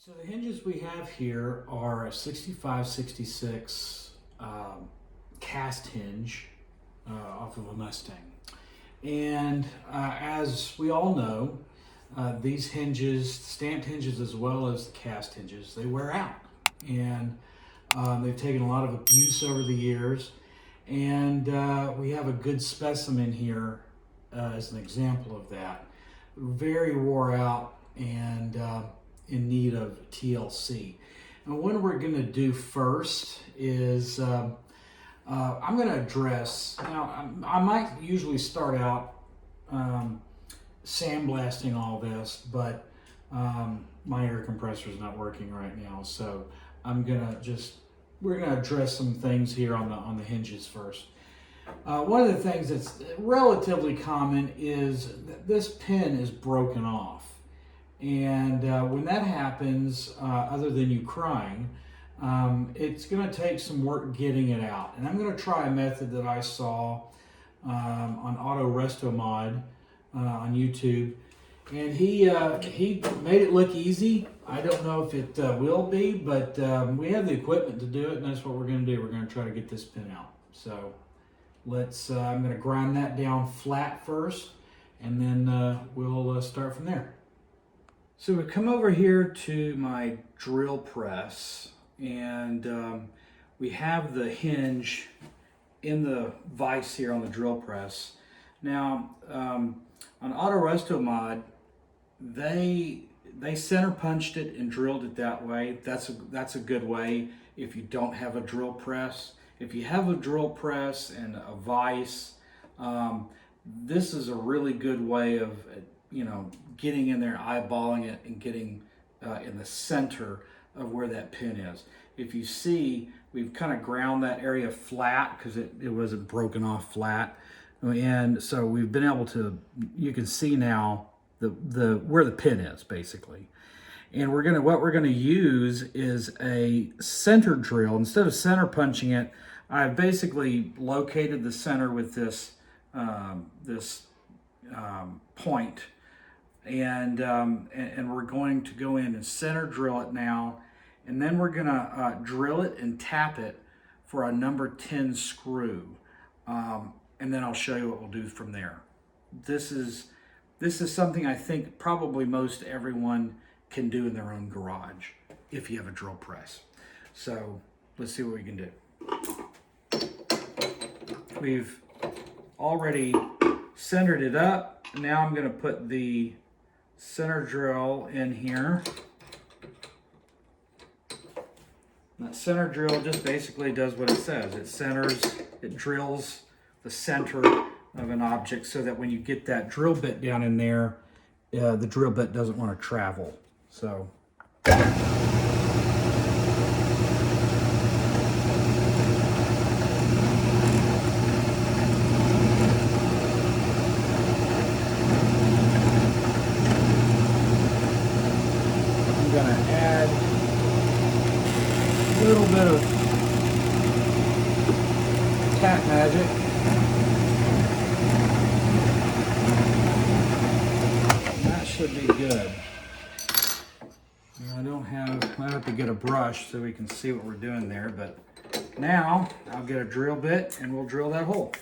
So the hinges we have here are a 65-66 cast hinge off of a Mustang. And as we all know, these hinges, stamped hinges as well as the cast hinges, they wear out. And they've taken a lot of abuse over the years. And we have a good specimen here as an example of that. Very wore out and in need of TLC. And what we're going to do first is I'm going to address, now I might usually start out sandblasting all this, but my air compressor is not working right now, so we're going to address some things here on the hinges first. One of the things that's relatively common is that this pin is broken off. And when that happens, other than you crying, it's going to take some work getting it out. And I'm going to try a method that I saw on AutoRestoMod on YouTube. And he made it look easy. I don't know if it will be, but we have the equipment to do it, and that's what we're going to do. We're going to try to get this pin out. So I'm going to grind that down flat first, and then we'll start from there. So we come over here to my drill press, and we have the hinge in the vise here on the drill press. Now, on AutoRestoMod, they center punched it and drilled it that way. That's a good way if you don't have a drill press. If you have a drill press and a vise, this is a really good way of getting in there, eyeballing it, and getting in the center of where that pin is. If you see, we've kind of ground that area flat because it wasn't broken off flat. And so we've been able to, you can see now where the pin is basically. And what we're gonna use is a center drill. Instead of center punching it, I've basically located the center with this point. And we're going to go in and center drill it now, and then we're gonna drill it and tap it for a number 10 screw, and then I'll show you what we'll do from there. This is something I think probably most everyone can do in their own garage if you have a drill press. So let's see what we can do. We've already centered it up. Now I'm going to put the center drill in here. And that center drill just basically does what it says. It drills the center of an object so that when you get that drill bit down in there, the drill bit doesn't want to travel. So. I'm going to add a little bit of cat magic. And that should be good. I have to get a brush so we can see what we're doing there, but now I'll get a drill bit and we'll drill that hole.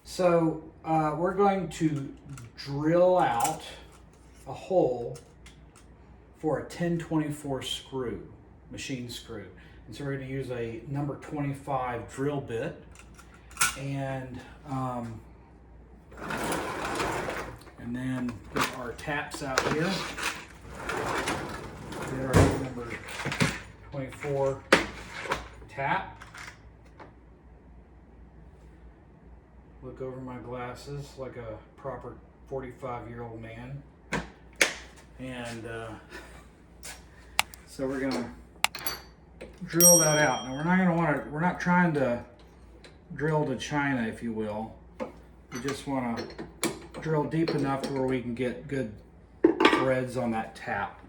So we're going to drill out a hole for a 1024 screw, machine screw. And so we're going to use a number 25 drill bit, and then put our taps out here. Get our number 24 tap. Look over my glasses like a proper 45-year-old man. And so we're gonna drill that out. Now we're not trying to drill to China, if you will. We just want to drill deep enough to where we can get good threads on that tap.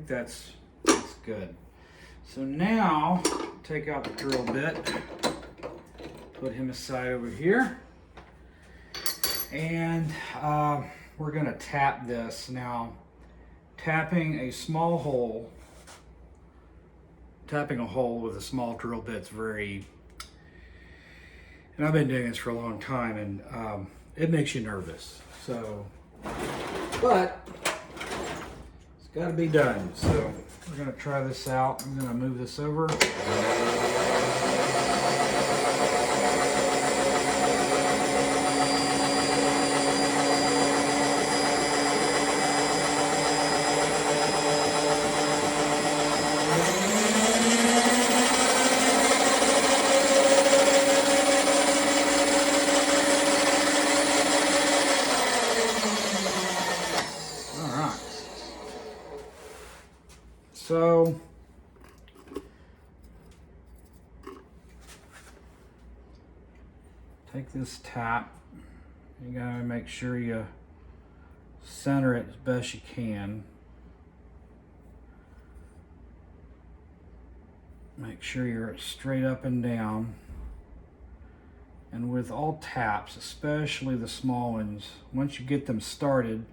think that's good. So now, take out the drill bit, put him aside over here, and we're going to tap this. Now, tapping a hole with a small drill bit's very, and I've been doing this for a long time, and it makes you nervous. So, but it's got to be done. So we're going to try this out. I'm going to move this over. So take this tap, you gotta make sure you center it as best you can. Make sure you're straight up and down. And with all taps, especially the small ones, once you get them started,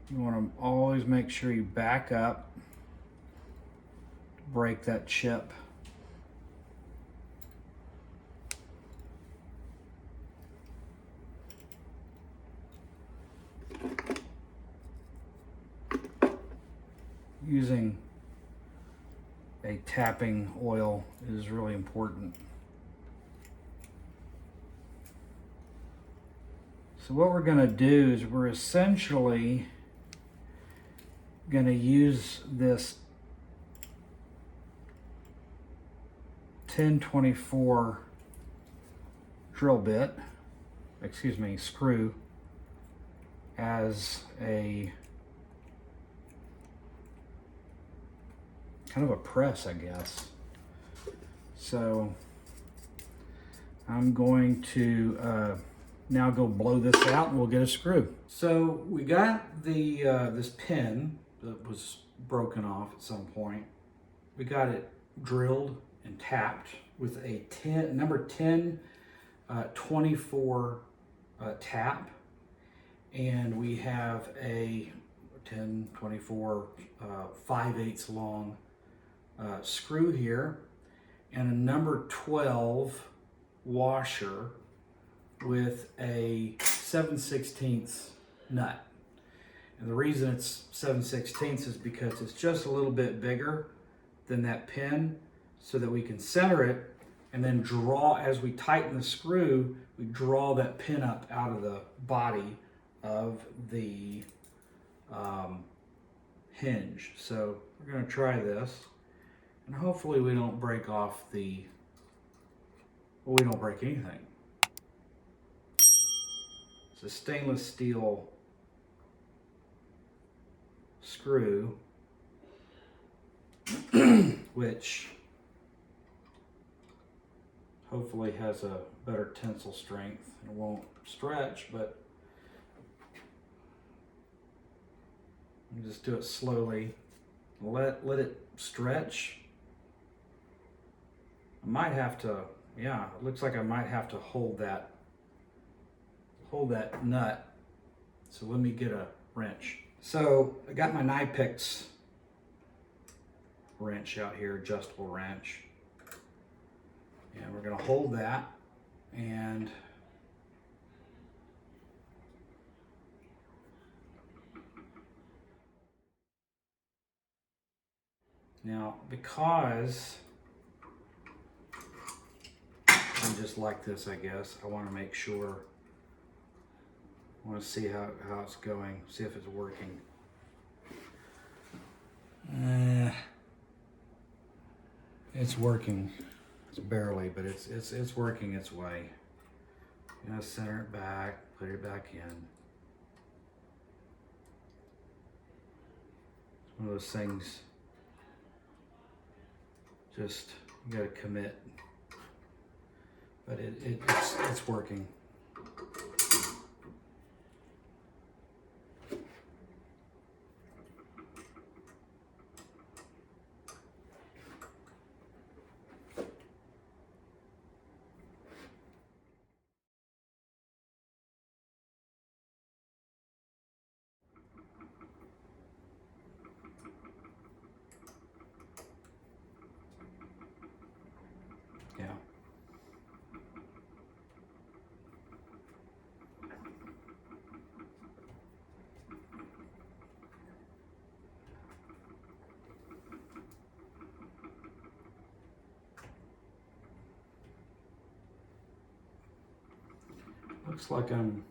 you want to always make sure you back up, break that chip. Using a tapping oil is really important. So what we're going to do is we're essentially going to use this 1024 drill bit, screw, as a kind of a press, I guess. So I'm going to now go blow this out and we'll get a screw. So we got the this pin that was broken off at some point. We got it drilled and tapped with a number 10 24 tap, and we have a 10 24 5/8 long screw here, and a number 12 washer with a 7/16 nut. And the reason it's 7/16 is because it's just a little bit bigger than that pin, so that we can center it and then draw, as we tighten the screw, we draw that pin up out of the body of the hinge. So we're going to try this, and hopefully we don't break off we don't break anything. It's a stainless steel screw, which hopefully has a better tensile strength and won't stretch, but you just do it slowly. Let it stretch. I might have to, yeah, it looks like I might have to hold that nut. So let me get a wrench. So I got my Nypix wrench out here, adjustable wrench. And we're gonna hold that, and now, because I'm just like this, I guess, I want to make sure, I want to see how it's going, see if it's working. It's working. It's barely, but it's working its way. You know, center it back, put it back in. It's one of those things, just, you gotta commit. But it's working. Looks like I'm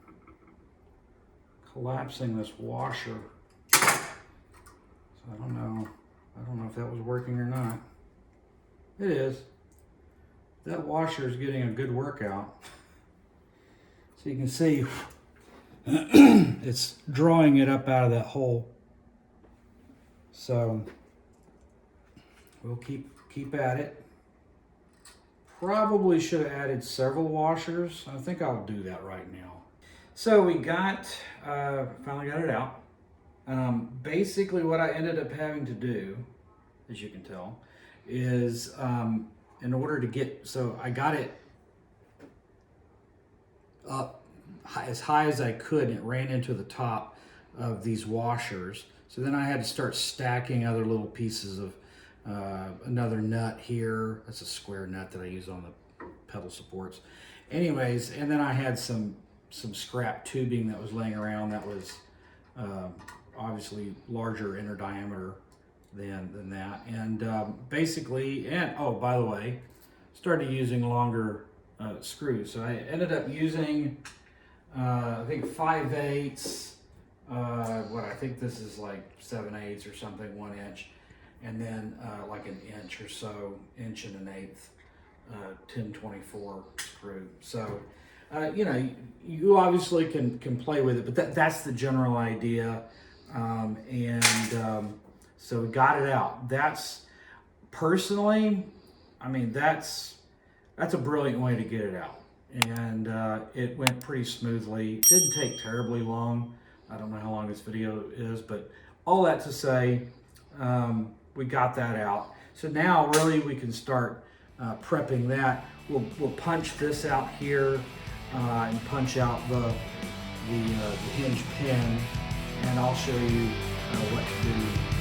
collapsing this washer. So I don't know if that was working or not. It is. That washer is getting a good workout. So you can see it's drawing it up out of that hole. So we'll keep at it. Probably should have added several washers. I think I'll do that right now. So we finally got it out. Basically what I ended up having to do, as you can tell, is in order to get, so I got it up as high as I could, and it ran into the top of these washers. So then I had to start stacking other little pieces of another nut here. That's a square nut that I use on the pedal supports. Anyways, and then I had some scrap tubing that was laying around that was obviously larger inner diameter than that. And basically, and oh, by the way, started using longer screws. So I ended up using, I think 5/8, what I think this is like 7/8 or something, 1 inch. And then like an inch or so, 1 1/8, 1024 screw. So, you know, you obviously can play with it, but that's the general idea. So we got it out. That's, personally, I mean, that's a brilliant way to get it out. And it went pretty smoothly. It didn't take terribly long. I don't know how long this video is, but all that to say, we got that out. So now really we can start prepping that. We'll punch this out here and punch out the hinge pin, and I'll show you what to do